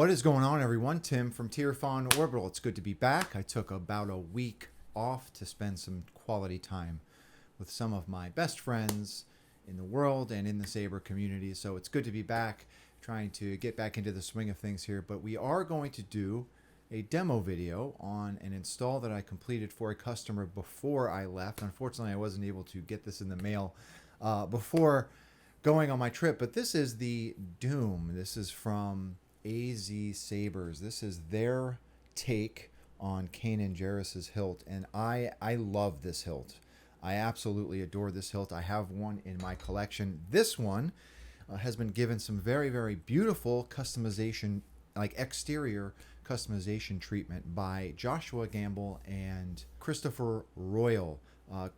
What is going on, everyone? Tim from Tierfon Orbital. It's good to be back. I took about a week off to spend some quality time with some of my best friends in the world and in the Saber community. So it's good to be back, trying to get back into the swing of things here. But we are going to do a demo video on an install that I completed for a customer before I left. Unfortunately, I wasn't able to get this in the mail before going on my trip. But this is the Duum. This is from AZ Sabers. This is their take on Kanan Jarrus's hilt, and I love this hilt. I absolutely adore this hilt. I have one in my collection. This one has been given some very, very beautiful customization, like exterior customization treatment by Joshua Gamble and Christopher Royal.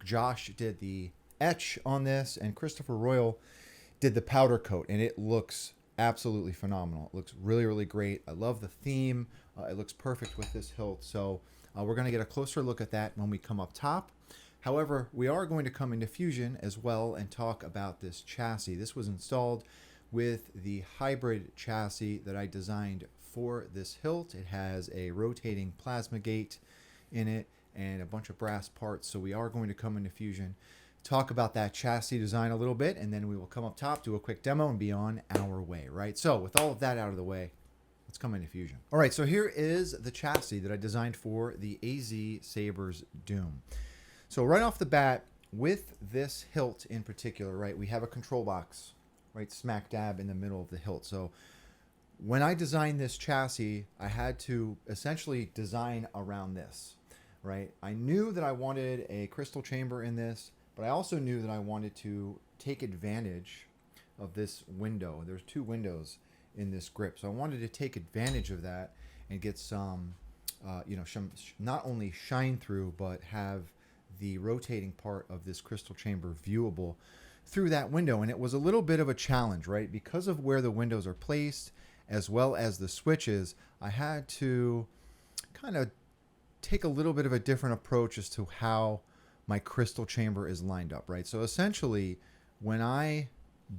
Josh did the etch on this, and Christopher Royal did the powder coat, and it looks absolutely phenomenal. It looks really, really great. I love the theme. It looks perfect with this hilt. So we're going to get a closer look at that when we come up top. However, we are going to come into Fusion as well and talk about this chassis. This was installed with the hybrid chassis that I designed for this hilt. It has a rotating plasma gate in it and a bunch of brass parts. So we are going to come into Fusion, talk about that chassis design a little bit, and then we will come up top, do a quick demo, and be on our way, right? So with all of that out of the way, let's come into Fusion. All right, so here is the chassis that I designed for the AZ Sabers Duum. So right off the bat, with this hilt in particular, right, we have a control box, right, smack dab in the middle of the hilt. So when I designed this chassis, I had to essentially design around this, right? I knew that I wanted a crystal chamber in this, but I also knew that I wanted to take advantage of this window. There's two windows in this grip. So I wanted to take advantage of that and get some, not only shine through, but have the rotating part of this crystal chamber viewable through that window. And it was a little bit of a challenge, right? Because of where the windows are placed, as well as the switches, I had to kind of take a little bit of a different approach as to how my crystal chamber is lined up, right? So essentially, when I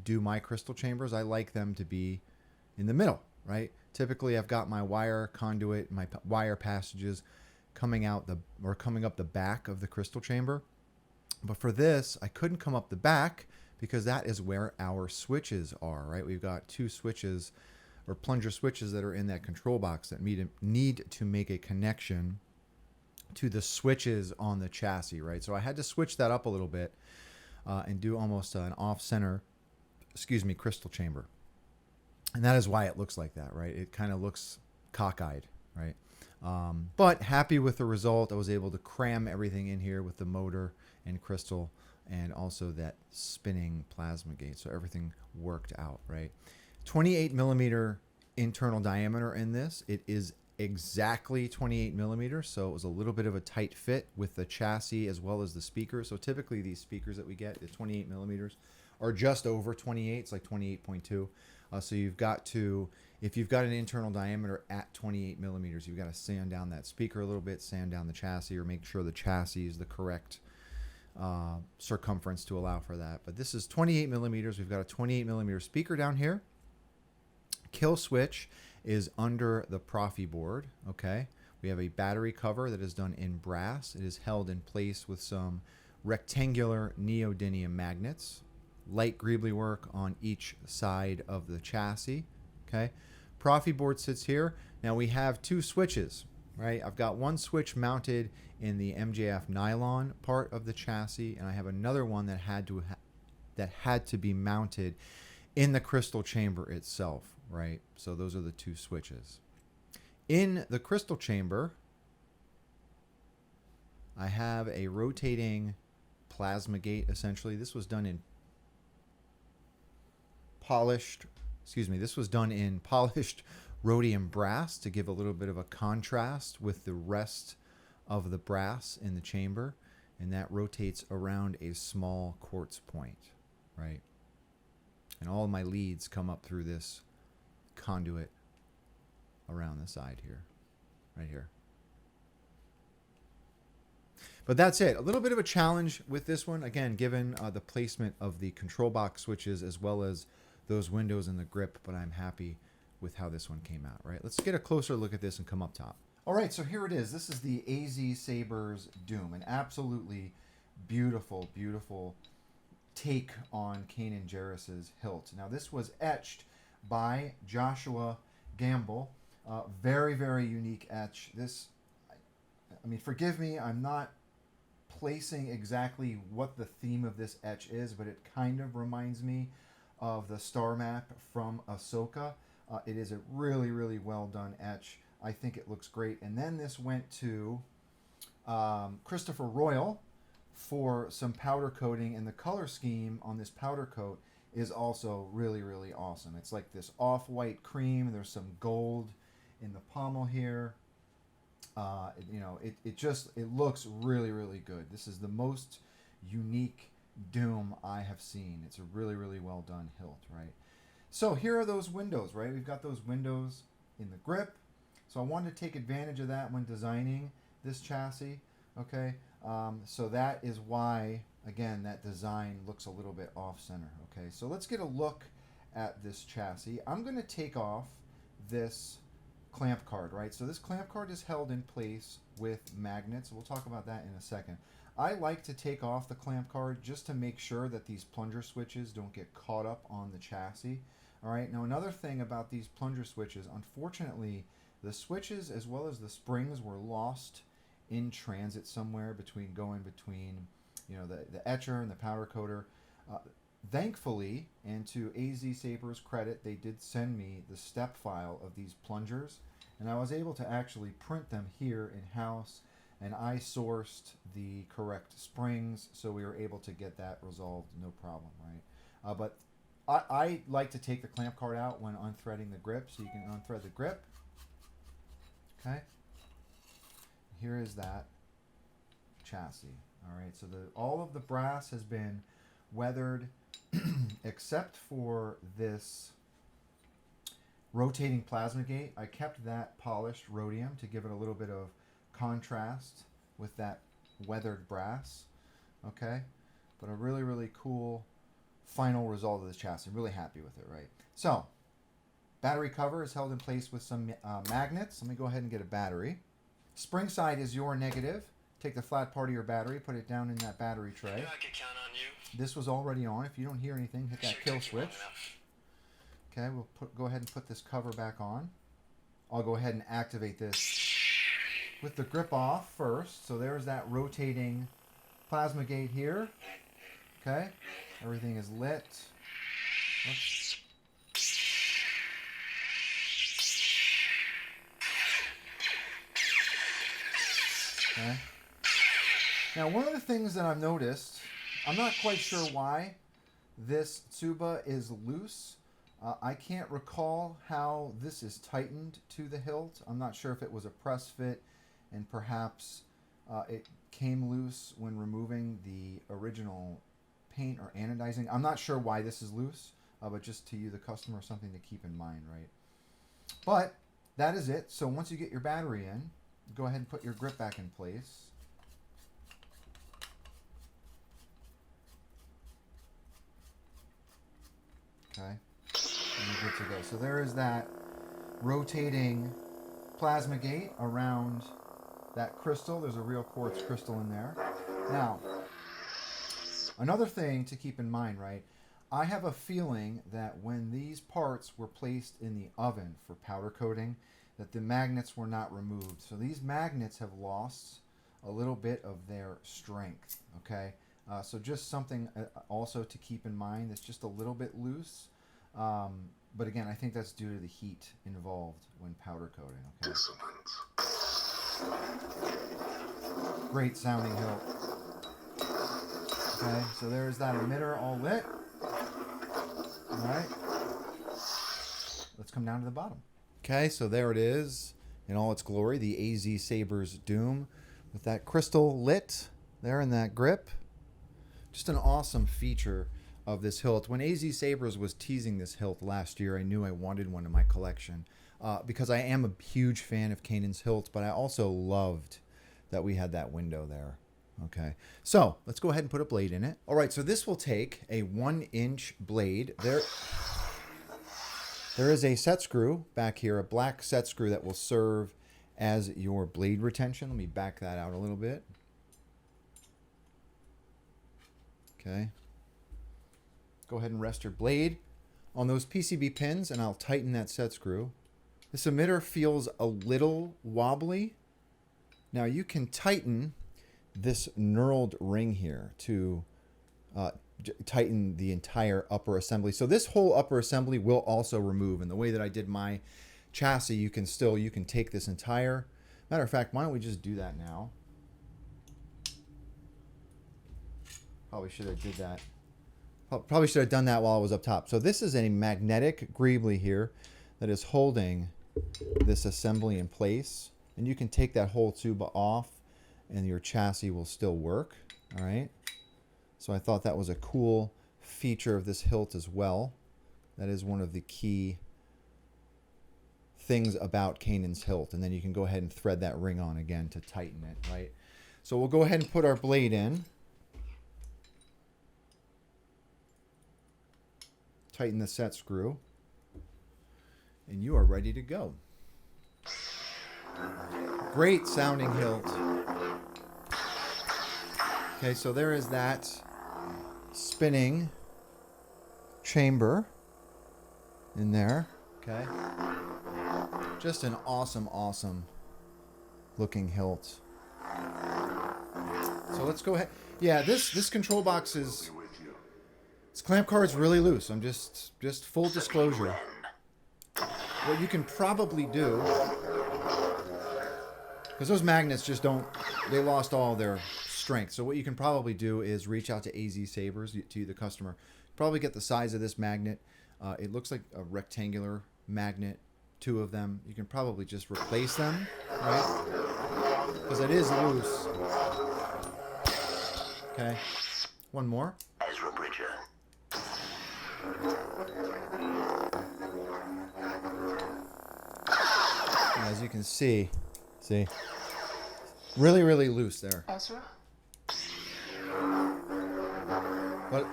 do my crystal chambers, I like them to be in the middle, right? Typically, I've got my wire conduit, my wire passages coming up the back of the crystal chamber. But for this, I couldn't come up the back because that is where our switches are, right? We've got two switches or plunger switches that are in that control box that need to make a connection to the switches on the chassis, right? So I had to switch that up a little bit and do almost an off-center, crystal chamber. And that is why it looks like that, right? It kind of looks cockeyed, right? But happy with the result. I was able to cram everything in here with the motor and crystal and also that spinning plasma gate. So everything worked out, right? 28 millimeter internal diameter in this. It is exactly 28 millimeters, so it was a little bit of a tight fit with the chassis as well as the speakers. So typically these speakers that we get, the 28 millimeters, are just over 28. It's like 28.2. So you've got to, if you've got an internal diameter at 28 millimeters, you've got to sand down that speaker a little bit, sand down the chassis, or make sure the chassis is the correct circumference to allow for that. But this is 28 millimeters. We've got a 28 millimeter speaker down here. Kill switch is under the Profi board, okay? We have a battery cover that is done in brass. It is held in place with some rectangular neodymium magnets. Light greebly work on each side of the chassis, okay? Profi board sits here. Now we have two switches, right? I've got one switch mounted in the MJF Nylon part of the chassis, and I have another one that had to be mounted in the crystal chamber itself, right? So those are the two switches. In the crystal chamber, I have a rotating plasma gate, essentially. This was done in polished rhodium brass to give a little bit of a contrast with the rest of the brass in the chamber, and that rotates around a small quartz point, right? And all of my leads come up through this conduit around the side here, right here. But that's it. A little bit of a challenge with this one, again, given the placement of the control box switches as well as those windows in the grip, but I'm happy with how this one came out, right? Let's get a closer look at this and come up top. All right, so here it is. This is the AZ Sabers Duum, an absolutely beautiful, beautiful take on Kanan Jarrus's hilt. Now, this was etched by Joshua Gamble. Very, very unique etch. This, I mean, forgive me, I'm not placing exactly what the theme of this etch is, but it kind of reminds me of the star map from Ahsoka. It is a really, really well done etch. I think it looks great. And then this went to Christopher Royal for some powder coating, and the color scheme on this powder coat is also really, really awesome. It's like this off-white cream. There's some gold in the pommel here. You know, it looks really, really good. This is the most unique Duum I have seen. It's a really, really well done hilt, right? So here are those windows, right? We've got those windows in the grip. So I wanted to take advantage of that when designing this chassis, okay? So that is why, again, that design looks a little bit off-center, okay? So let's get a look at this chassis. I'm going to take off this clamp card, right? So this clamp card is held in place with magnets. We'll talk about that in a second. I like to take off the clamp card just to make sure that these plunger switches don't get caught up on the chassis. All right, now another thing about these plunger switches, unfortunately, the switches as well as the springs were lost in transit somewhere going between, you know, the etcher and the powder coater. Thankfully, and to AZ Sabers' credit, they did send me the step file of these plungers, and I was able to actually print them here in-house, and I sourced the correct springs, so we were able to get that resolved, no problem, right? But I like to take the clamp card out when unthreading the grip, so you can unthread the grip. Okay. Here is that chassis. All right, so all of the brass has been weathered except for this rotating plasma gate. I kept that polished rhodium to give it a little bit of contrast with that weathered brass. Okay, but a really, really cool final result of this chassis. I'm really happy with it, right? So, battery cover is held in place with some magnets. Let me go ahead and get a battery. Spring side is your negative. Take the flat part of your battery, put it down in that battery tray. I could count on you. This was already on. If you don't hear anything, hit that kill switch. Okay, we'll go ahead and put this cover back on. I'll go ahead and activate this with the grip off first. So there's that rotating plasma gate here. Okay, everything is lit. Oops. Okay. Now, one of the things that I've noticed, I'm not quite sure why this tsuba is loose. I can't recall how this is tightened to the hilt. I'm not sure if it was a press fit and perhaps it came loose when removing the original paint or anodizing. I'm not sure why this is loose, but just to you, the customer, something to keep in mind, right? But that is it. So once you get your battery in, go ahead and put your grip back in place. Okay, and you're good to go. So there is that rotating plasma gate around that crystal. There's a real quartz crystal in there. Now, another thing to keep in mind, right? I have a feeling that when these parts were placed in the oven for powder coating, that the magnets were not removed. So these magnets have lost a little bit of their strength, okay? So just something also to keep in mind that's just a little bit loose. But again, I think that's due to the heat involved when powder coating, okay? Great sounding hilt. Okay, so there's that emitter all lit. All right. Let's come down to the bottom. Okay, so there it is in all its glory, the AZ Sabers Duum with that crystal lit there in that grip. Just an awesome feature of this hilt. When AZ Sabers was teasing this hilt last year, I knew I wanted one in my collection because I am a huge fan of Kanan's hilt, but I also loved that we had that window there. Okay, so let's go ahead and put a blade in it. All right, so this will take a 1-inch blade. There is a set screw back here, a black set screw that will serve as your blade retention. Let me back that out a little bit. Okay. Go ahead and rest your blade on those PCB pins, and I'll tighten that set screw. This emitter feels a little wobbly. Now you can tighten this knurled ring here to tighten the entire upper assembly. So this whole upper assembly will also remove. And the way that I did my chassis, you can take this entire, matter of fact, why don't we just do that now? Probably should have did that. Probably should have done that while I was up top. So this is a magnetic greebly here that is holding this assembly in place. And you can take that whole tube off and your chassis will still work. All right. So I thought that was a cool feature of this hilt as well. That is one of the key things about Kanan's hilt. And then you can go ahead and thread that ring on again to tighten it, right? So we'll go ahead and put our blade in. Tighten the set screw. And you are ready to go. Great sounding hilt. Okay, so there is that spinning chamber in there. Okay. Just an awesome, awesome looking hilt. So let's go ahead. Yeah, this control box is, this clamp card is really loose. I'm just full disclosure. What you can probably do, because those magnets just don't, they lost all their strength. So what you can probably do is reach out to AZ Sabers, to the customer. Probably get the size of this magnet. It looks like a rectangular magnet, 2 of them. You can probably just replace them, right? Because it is loose. Okay. One more. Ezra Bridger. As you can see, really, really loose there. Ezra? But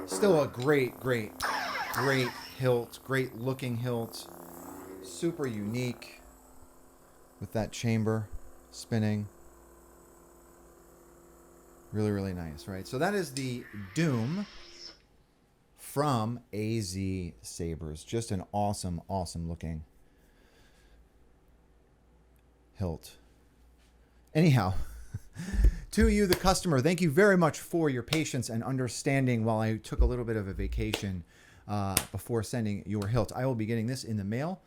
still a great hilt, great looking hilt. Super unique with that chamber spinning. Really, really nice, right? So that is the Duum from AZ Sabers. Just an awesome, awesome looking hilt. Anyhow, to you, the customer, thank you very much for your patience and understanding while I took a little bit of a vacation before sending your hilt. I will be getting this in the mail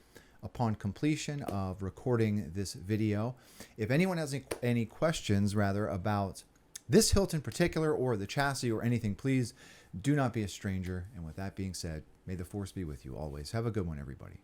upon completion of recording this video. If anyone has any questions, rather, about this hilt in particular or the chassis or anything, please do not be a stranger. And with that being said, may the force be with you always. Have a good one, everybody.